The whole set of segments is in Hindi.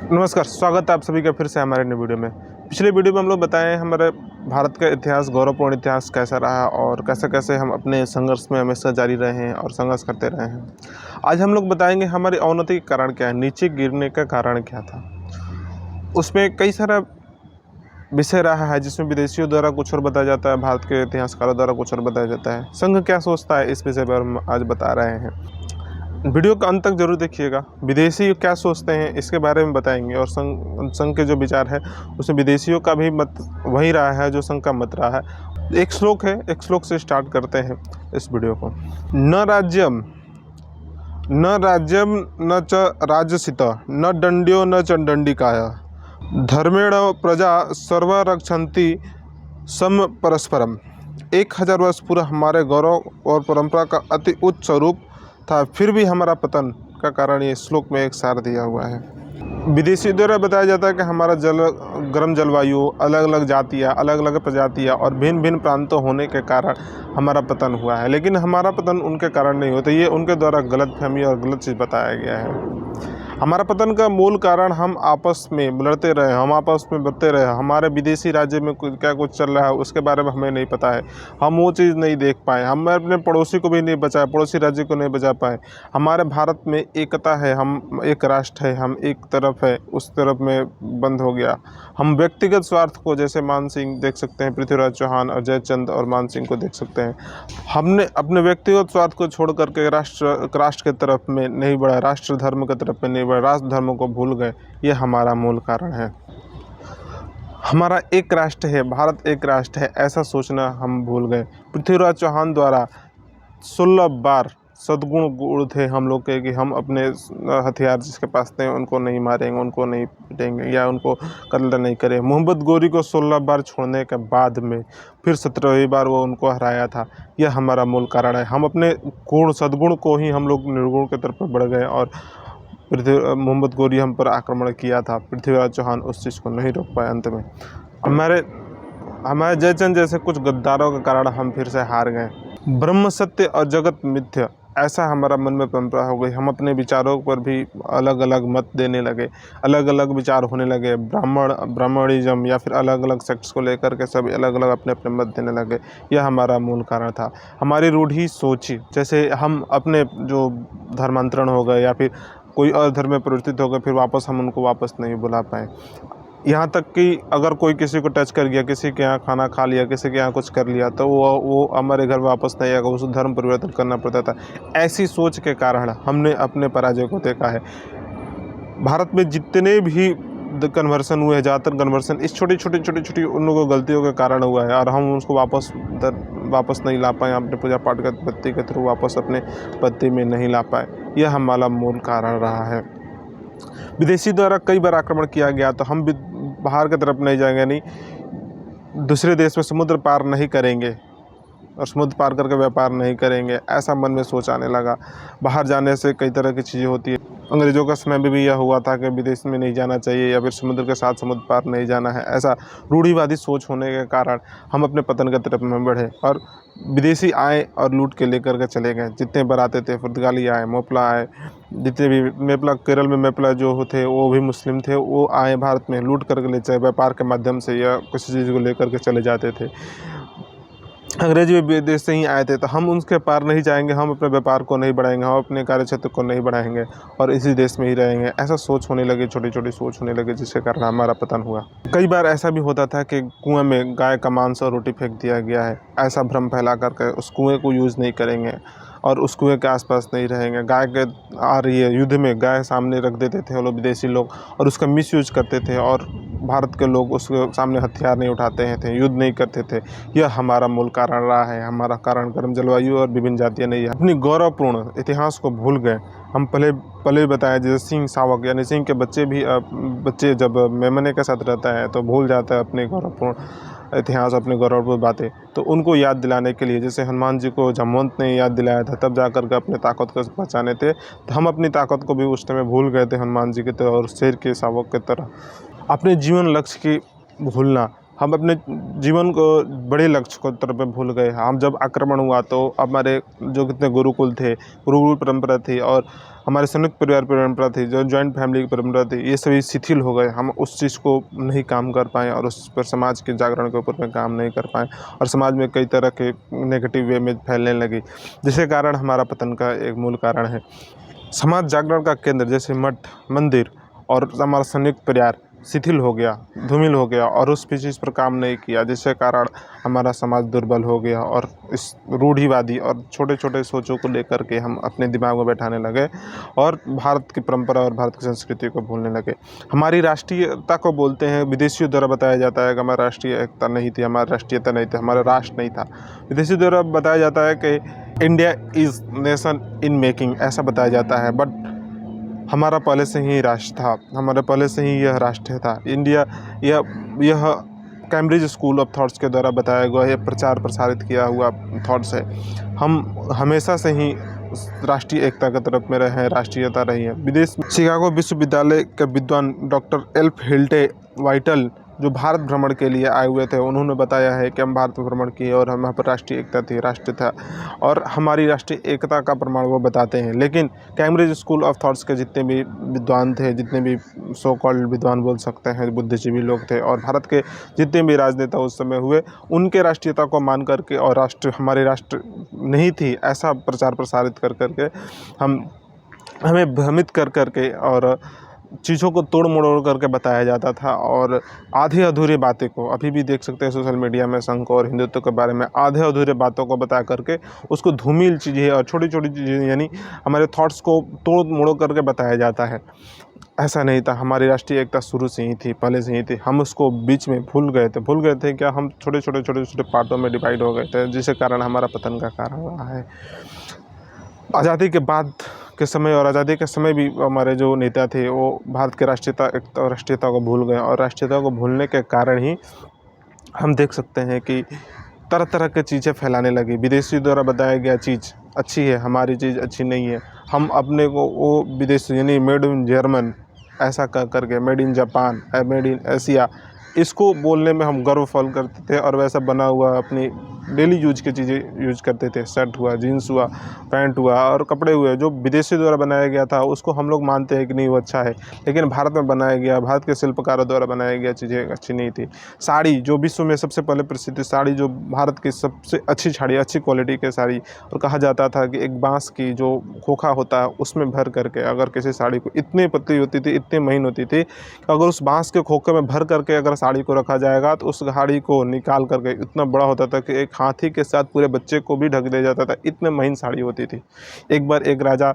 नमस्कार, स्वागत है आप सभी का फिर से हमारे नए वीडियो में। पिछले वीडियो में हम लोग बताए हमारे भारत का इतिहास, गौरवपूर्ण इतिहास कैसा रहा और कैसे कैसे हम अपने संघर्ष में हमेशा जारी रहे हैं और संघर्ष करते रहे हैं। आज हम लोग बताएंगे हमारी अवनति का कारण क्या है, नीचे गिरने का कारण क्या था। उसमें कई सारा विषय रहा है जिसमें विदेशियों द्वारा कुछ और बताया जाता है, भारत के इतिहासकारों द्वारा कुछ और बताया जाता है। संघ क्या सोचता है इस विषय पर हम आज बता रहे हैं। वीडियो का अंत तक जरूर देखिएगा। विदेशी क्या सोचते हैं इसके बारे में बताएंगे और संघ के जो विचार है उसमें विदेशियों का भी मत वही रहा है जो संघ का मत रहा है। एक श्लोक है, एक श्लोक से स्टार्ट करते हैं इस वीडियो को। न राज्यम न च राज्यसित न दंड्यो न च दंडिकाय धर्मेण प्रजा सर्व रक्षन्ति सम परस्परम। 1000 वर्ष पूरा हमारे गौरव और परंपरा का अति उच्च स्वरूप था, फिर भी हमारा पतन का कारण ये श्लोक में एक सार दिया हुआ है। विदेशी द्वारा बताया जाता है कि हमारा गर्म जलवायु, अलग अलग जातियाँ, अलग अलग प्रजातियाँ और भिन्न भिन्न प्रांतों होने के कारण हमारा पतन हुआ है, लेकिन हमारा पतन उनके कारण नहीं होता। ये उनके द्वारा गलतफहमी और गलत चीज़ बताया गया है। हमारा पतन का मूल कारण हम आपस में लड़ते रहे, हम आपस में बढ़ते रहे। हमारे विदेशी राज्य में क्या कुछ चल रहा है उसके बारे में हमें नहीं पता है, हम वो चीज़ नहीं देख पाए। हम अपने पड़ोसी को भी नहीं बचाए, पड़ोसी राज्य को नहीं बचा पाए। हमारे भारत में एकता है, हम एक राष्ट्र है, हम एक तरफ है, उस तरफ में बंद हो गया। हम व्यक्तिगत स्वार्थ को, जैसे मान सिंह देख सकते हैं, पृथ्वीराज चौहान और जयचंद और मान सिंह को देख सकते हैं। हमने अपने व्यक्तिगत स्वार्थ को छोड़ करके राष्ट्र के तरफ में नहीं बढ़ा, राष्ट्र धर्म की तरफ में नहीं बढ़ा, राष्ट्र धर्म को भूल गए। ये हमारा मूल कारण है। हमारा एक राष्ट्र है, भारत एक राष्ट्र है, ऐसा सोचना हम भूल गए। पृथ्वीराज चौहान द्वारा 16 बार सद्गुण गुण थे हम लोग के कि हम अपने हथियार जिसके पास थे उनको नहीं मारेंगे, उनको नहीं पीटेंगे या उनको कत्ल नहीं करें। मोहम्मद गोरी को 16 बार छोड़ने के बाद में फिर 17वीं बार वो उनको हराया था। यह हमारा मूल कारण है। हम अपने गुण सद्गुण को ही हम लोग निर्गुण की तरफ बढ़ गए और मोहम्मद गोरी हम पर आक्रमण किया था। पृथ्वीराज चौहान उस चीज़ को नहीं रोक पाए। अंत में हमारे जयचंद जैसे कुछ गद्दारों के कारण हम फिर से हार गए। ब्रह्म सत्य और जगत मिथ्या, ऐसा हमारा मन में परंपरा हो गई। हम अपने विचारों पर भी अलग अलग मत देने लगे, अलग अलग विचार होने लगे। ब्राह्मणिज्म या फिर अलग अलग सेक्ट्स को लेकर के सभी अलग अलग अपने अपने मत देने लगे। यह हमारा मूल कारण था। हमारी रूढ़ी सोच, जैसे हम अपने जो धर्मांतरण हो गए या फिर कोई और धर्म में परिवर्तित हो गए, फिर वापस हम उनको वापस नहीं बुला पाए। यहाँ तक कि अगर कोई किसी को टच कर गया, किसी के यहाँ खाना खा लिया, किसी के यहाँ कुछ कर लिया, तो वो हमारे घर वापस नहीं आएगा, उस धर्म परिवर्तन करना पड़ता था। ऐसी सोच के कारण हमने अपने पराजय को देखा है। भारत में जितने भी कन्वर्सन हुए हैं, ज़्यादातर कन्वर्सन इस छोटी उन लोगों को गलतियों के कारण हुआ है और हम उसको वापस नहीं ला पाए। अपने पूजा पाठ के पद्धति के थ्रू वापस अपने पद्धति में नहीं ला पाए। यह हमारा मूल कारण रहा है। विदेशी द्वारा कई बार आक्रमण किया गया तो हम भी बाहर की तरफ नहीं जाएंगे, नहीं दूसरे देश में समुद्र पार नहीं करेंगे और समुद्र पार करके व्यापार नहीं करेंगे, ऐसा मन में सोच आने लगा। बाहर जाने से कई तरह की चीज़ें होती है। अंग्रेज़ों का समय में भी यह हुआ था कि विदेश में नहीं जाना चाहिए या फिर समुद्र के साथ समुद्र पार नहीं जाना है। ऐसा रूढ़िवादी सोच होने के कारण हम अपने पतन की तरफ में बढ़े और विदेशी आए और लूट के लेकर के चले गए। जितने बार आते थे, पुर्तगाली आए, मोपला आए, जितने भी मेपला, केरल में मेपला जो थे वो भी मुस्लिम थे, वो आए भारत में लूट करके ले जाए, व्यापार के माध्यम से या किसी चीज़ को लेकर के चले जाते थे। अंग्रेज भी विदेश से ही आए थे, तो हम उनके पार नहीं जाएंगे, हम अपने व्यापार को नहीं बढ़ाएंगे, हम अपने कार्य क्षेत्र को नहीं बढ़ाएंगे और इसी देश में ही रहेंगे। ऐसा सोच होने लगी, छोटी सोच होने लगी, जिसके कारण हमारा पतन हुआ। कई बार ऐसा भी होता था कि कुएं में गाय का मांस और रोटी फेंक दिया गया है, ऐसा भ्रम फैला करके उस कुएं को यूज़ नहीं करेंगे और उस कुएं के आसपास नहीं रहेंगे। गाय के आ रही है युद्ध में, गाय सामने रख देते थे वो लोग विदेशी लोग और उसका मिसयूज करते थे और भारत के लोग उसके सामने हथियार नहीं उठाते थे, युद्ध नहीं करते थे। यह हमारा मूल कारण रहा है। हमारा कारण गर्म जलवायु और विभिन्न जातियाँ नहीं है। अपनी गौरवपूर्ण इतिहास को भूल गए। हम पहले बताया, जैसे सिंह सावक यानी सिंह के बच्चे जब मेमने के साथ रहता है तो भूल जाता है अपने गौरवपूर्ण इतिहास, अपने गौरवपूर्ण बातें। तो उनको याद दिलाने के लिए, जैसे हनुमान जी को जामवंत ने याद दिलाया था, तब जा कर के अपने ताकत को पहचाने थे। तो हम अपनी ताकत को भी उस समय भूल गए थे हनुमान जी की तरह और शेर के शावक की तरह। अपने जीवन लक्ष्य की भूलना, हम अपने जीवन को बड़े लक्ष्य को तरफ भूल गए। हम जब आक्रमण हुआ तो हमारे जो कितने गुरुकुल थे, गुरुकुल परंपरा थी और हमारे संयुक्त परिवार परंपरा थी, जो जॉइंट फैमिली की परंपरा थी, ये सभी शिथिल हो गए। हम उस चीज़ को नहीं काम कर पाए और उस पर समाज के जागरण के ऊपर में काम नहीं कर पाए और समाज में कई तरह के नेगेटिव वे में फैलने लगी, जिसके कारण हमारा पतन का एक मूल कारण है। समाज जागरण का केंद्र जैसे मठ, मंदिर और हमारा संयुक्त परिवार शिथिल हो गया, धूमिल हो गया और उस भी चीज़ पर काम नहीं किया, जिसके कारण हमारा समाज दुर्बल हो गया और इस रूढ़िवादी और छोटे छोटे सोचों को लेकर के हम अपने दिमाग में बैठाने लगे और भारत की परंपरा और भारत की संस्कृति को भूलने लगे। हमारी राष्ट्रीयता को बोलते हैं, विदेशियों द्वारा बताया जाता है कि हमारी राष्ट्रीय एकता नहीं थी, हमारी राष्ट्रीयता नहीं थी, हमारा राष्ट्र नहीं था। विदेशियों द्वारा बताया जाता है कि India is nation in making, ऐसा बताया जाता है, बट हमारा पहले से ही राष्ट्र था, हमारे पहले से ही यह राष्ट्र था। इंडिया यह कैम्ब्रिज स्कूल ऑफ थॉट्स के द्वारा बताया गया, यह प्रचार प्रसारित किया हुआ थॉट्स है। हम हमेशा से ही राष्ट्रीय एकता की तरफ में रहे हैं, राष्ट्रीयता रही है। विदेश में शिकागो विश्वविद्यालय के विद्वान डॉक्टर एल्फ हिल्टे वाइटल, जो भारत भ्रमण के लिए आए हुए थे, उन्होंने बताया है कि हम भारत भ्रमण किए और हम यहाँ पर राष्ट्रीय एकता थी, राष्ट्र था और हमारी राष्ट्रीय एकता का प्रमाण वो बताते हैं। लेकिन कैम्ब्रिज स्कूल ऑफ थॉट्स के जितने भी विद्वान थे, जितने भी सो कॉल्ड विद्वान बोल सकते हैं, बुद्धिजीवी लोग थे और भारत के जितने भी राजनेता उस समय हुए, उनके राष्ट्रीयता को मान करके और राष्ट्र हमारे राष्ट्र नहीं थी, ऐसा प्रचार प्रसारित कर करके हमें भ्रमित कर करके और चीज़ों को तोड़ मरोड़ करके बताया जाता था और आधे अधूरे बातें को अभी भी देख सकते हैं सोशल मीडिया में संघ और हिंदुत्व के बारे में आधे अधूरे बातों को बता करके उसको धूमिल चीज़ें और छोटी छोटी चीज़ें यानी हमारे थॉट्स को तोड़ मरोड़ करके बताया जाता है। ऐसा नहीं था, हमारी राष्ट्रीय एकता शुरू से ही थी, पहले से ही थी। हम उसको बीच में भूल गए थे क्या, हम छोटे छोटे पार्टों में डिवाइड हो गए थे, जिसके कारण हमारा पतन का कारण रहा है। आज़ादी के बाद के समय और आज़ादी के समय भी हमारे जो नेता थे वो भारत के राष्ट्रीयता को भूल गए और राष्ट्रीयता को भूलने के कारण ही हम देख सकते हैं कि तरह तरह की चीज़ें फैलाने लगी। विदेशी द्वारा बताया गया चीज़ अच्छी है, हमारी चीज़ अच्छी नहीं है। हम अपने को वो विदेशी यानी मेड इन जर्मन ऐसा करके made in Japan, made in Asia, इसको बोलने में हम गर्व फील करते थे और वैसा बना हुआ अपनी डेली यूज की चीज़ें यूज करते थे। शर्ट हुआ, जीन्स हुआ, पैंट हुआ और कपड़े हुए जो विदेशी द्वारा बनाया गया था उसको हम लोग मानते हैं कि नहीं वो अच्छा है, लेकिन भारत में बनाया गया, भारत के शिल्पकारों द्वारा बनाया गया चीज़ें अच्छी नहीं थी। साड़ी जो विश्व में सबसे पहले प्रसिद्ध साड़ी, जो भारत की सबसे अच्छी साड़ी, अच्छी क्वालिटी की साड़ी, और कहा जाता था कि एक बाँस की जो खोखा होता है उसमें भर करके अगर किसी साड़ी को, इतनी पतली होती थी, इतनी महीन होती थी कि अगर उस बाँस के खोखे में भर करके अगर साड़ी को रखा जाएगा तो उस साड़ी को निकाल करके इतना बड़ा होता था कि एक हाथी के साथ पूरे बच्चे को भी ढक दिया जाता था, इतने महीन साड़ी होती थी। एक बार एक राजा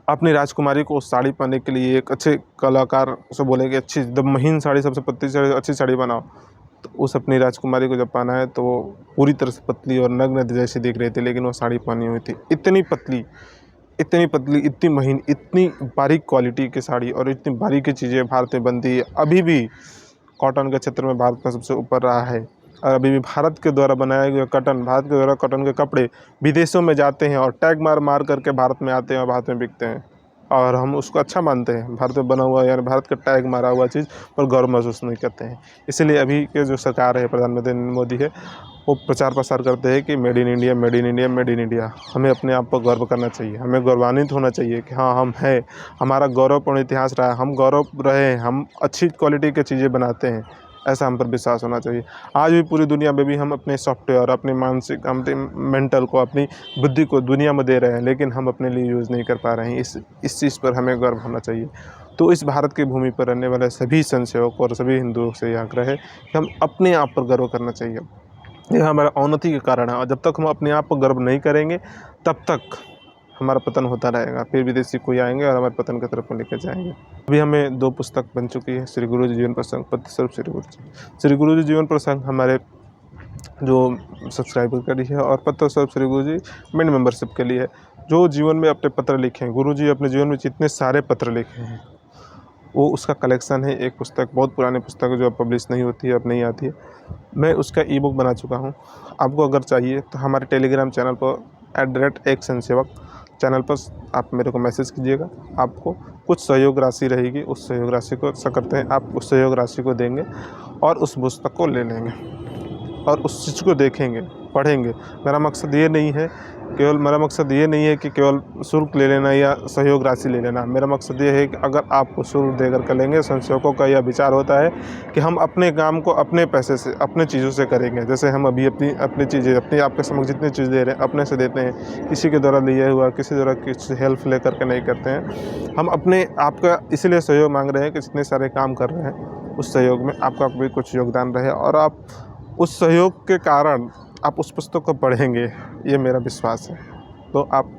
अपनी राजकुमारी को उस साड़ी पहनने के लिए एक अच्छे कलाकार से बोले कि अच्छी एकदम महीन साड़ी, सबसे पतली साड़ी, अच्छी साड़ी बनाओ। तो उस अपनी राजकुमारी को जब पहना है तो वो पूरी तरह से पतली और नग्न जैसी दिख रही थी, लेकिन वो साड़ी पहनी हुई थी इतनी पतली, इतनी पतली, इतनी महीन, इतनी बारीक क्वालिटी की साड़ी और इतनी बारीकी चीज़ें भारत में बनती है। अभी भी कॉटन के क्षेत्र में भारत का सबसे ऊपर रहा है और अभी भी भारत के द्वारा बनाया गया कॉटन, भारत के द्वारा कॉटन के कपड़े विदेशों में जाते हैं और टैग मार करके भारत में आते हैं और भारत में बिकते हैं और हम उसको अच्छा मानते हैं। भारत में बना हुआ यानी भारत का टैग मारा हुआ चीज़ पर गौरव महसूस नहीं करते हैं। इसलिए अभी के जो सरकार है, प्रधानमंत्री नरेंद्र मोदी है, वो प्रचार प्रसार करते हैं कि made in India, made in India, made in India. हमें अपने आप पर गर्व करना चाहिए, हमें गौरवान्वित होना चाहिए कि हाँ हम हैं, हमारा गौरवपूर्ण इतिहास रहा है, हम गौरव रहे हैं, हम अच्छी क्वालिटी की चीज़ें बनाते हैं, ऐसा हम पर विश्वास होना चाहिए। आज भी पूरी दुनिया में भी हम अपने सॉफ्टवेयर, अपने मानसिक, अपने मेंटल को, अपनी बुद्धि को दुनिया में दे रहे हैं, लेकिन हम अपने लिए यूज़ नहीं कर पा रहे हैं। इस चीज़ पर हमें गर्व होना चाहिए। तो इस भारत की भूमि पर रहने वाले सभी संसेवक और सभी हिंदुओं से यह आग्रह है कि हम अपने आप पर गर्व करना चाहिए। यह हमारा अवनति के कारण है और जब तक हम अपने आप पर गर्व नहीं करेंगे तब तक हमारा पतन होता रहेगा। फिर विदेशी कोई आएंगे और हमारे पतन की तरफ लेकर जाएंगे। अभी हमें 2 पुस्तक बन चुकी है, श्री गुरु जी जीवन प्रसंग, पत्र स्वरूप श्री गुरु जी। श्री गुरु जी जीवन प्रसंग हमारे जो सब्सक्राइबर के लिए है और पत्र स्वरूप श्री गुरु जी मेन मेंबरशिप के लिए है, जो जीवन में अपने पत्र लिखे हैं। गुरु जी अपने जीवन में जितने सारे पत्र लिखे हैं वो उसका कलेक्शन है। एक पुस्तक, बहुत पुरानी पुस्तक है जो अब पब्लिश नहीं होती है, अब नहीं आती है। मैं उसका ई बुक बना चुका हूँ। आपको अगर चाहिए तो हमारे टेलीग्राम चैनल पर @ एक संसेवक चैनल पर आप मेरे को मैसेज कीजिएगा। आपको कुछ सहयोग राशि रहेगी, उस सहयोग राशि को ऐसा करते हैं, आप उस सहयोग राशि को देंगे और उस पुस्तक को ले लेंगे और उस चीज़ को देखेंगे पढ़ेंगे। मेरा मकसद ये नहीं है कि केवल शुल्क ले लेना या सहयोग राशि ले लेना। मेरा मकसद ये है कि अगर आपको शुल्क देकर के लेंगे, संशोधकों का यह विचार होता है कि हम अपने काम को अपने पैसे से, अपने चीज़ों से करेंगे। जैसे हम अभी अपनी चीज़ें, अपनी आपके समक्ष जितनी चीज़ दे रहे हैं अपने से देते हैं, किसी के द्वारा लिया हुआ, किसी द्वारा किसी हेल्प ले करके नहीं करते हैं। हम अपने आपका इसीलिए सहयोग मांग रहे हैं कि जितने सारे काम कर रहे हैं उस सहयोग में आपका भी कुछ योगदान रहे और आप उस सहयोग के कारण आप उस पुस्तक को पढ़ेंगे, ये मेरा विश्वास है। तो आप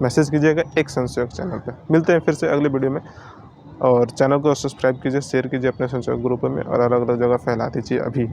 मैसेज कीजिएगा एक संशोधक चैनल पे। मिलते हैं फिर से अगली वीडियो में, और चैनल को सब्सक्राइब कीजिए, शेयर कीजिए अपने संशोधक ग्रुप में और अलग अलग जगह फैला दीजिए अभी।